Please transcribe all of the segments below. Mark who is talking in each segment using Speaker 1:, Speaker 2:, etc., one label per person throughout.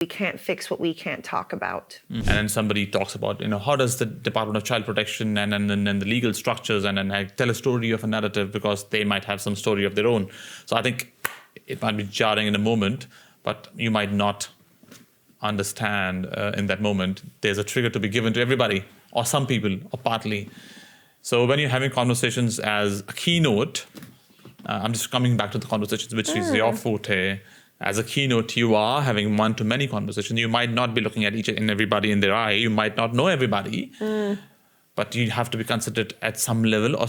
Speaker 1: We can't fix what we can't talk about.
Speaker 2: And then somebody talks about, how does the Department of Child Protection and the legal structures and then tell a story of a narrative, because they might have some story of their own. So I think it might be jarring in a moment, but you might not understand in that moment. There's a trigger to be given to everybody, or some people, or partly. So when you're having conversations as a keynote, I'm just coming back to the conversations, which is your forte. As a keynote, you are having one-to-many conversations. You might not be looking at each and everybody in their eye. You might not know everybody, but you have to be considerate at some level.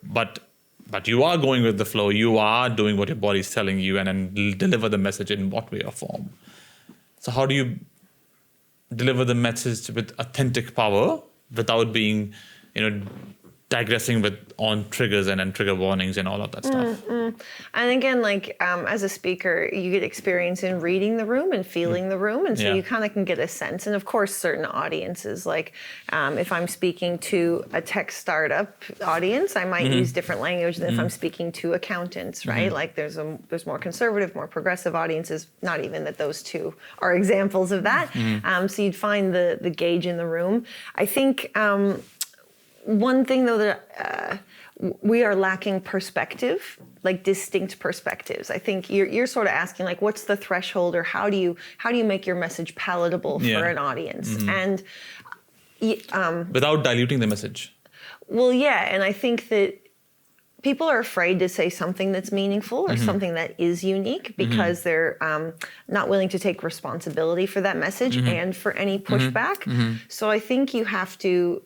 Speaker 2: But you are going with the flow. You are doing what your body is telling you, and then deliver the message in what way or form. So how do you deliver the message with authentic power without being, digressing on triggers and then trigger warnings and all of that stuff?
Speaker 1: And again, as a speaker, you get experience in reading the room and feeling the room. And so you kind of can get a sense. And of course, certain audiences, if I'm speaking to a tech startup audience, I might use different language than if I'm speaking to accountants, right? There's more conservative, more progressive audiences, not even that those two are examples of that. So you'd find the gauge in the room. I think one thing, though, that we are lacking perspective, distinct perspectives. I think you're sort of asking, what's the threshold, or how do you make your message palatable for an audience? And
Speaker 2: without diluting the message.
Speaker 1: Well, yeah, and I think that people are afraid to say something that's meaningful or something that is unique because they're not willing to take responsibility for that message and for any pushback. So I think you have to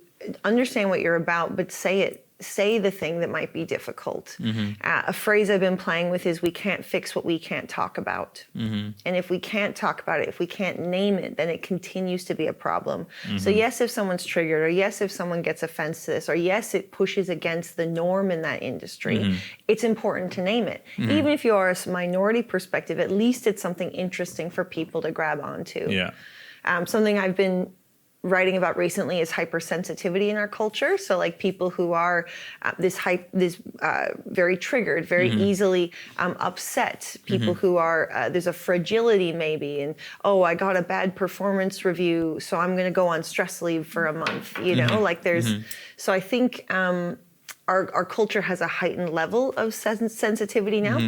Speaker 1: understand what you're about, but say the thing that might be difficult. A phrase I've been playing with is, we can't fix what we can't talk about. And if we can't talk about it, if we can't name it, then it continues to be a problem. So yes, if someone's triggered, or yes, if someone gets offense to this, or yes, it pushes against the norm in that industry, it's important to name it. Even if you are a minority perspective, at least it's something interesting for people to grab onto. Something I've been writing about recently is hypersensitivity in our culture. So people who are very triggered, very easily upset, people who are, there's a fragility maybe, and, I got a bad performance review, so I'm going to go on stress leave for a month, so I think our culture has a heightened level of sensitivity now.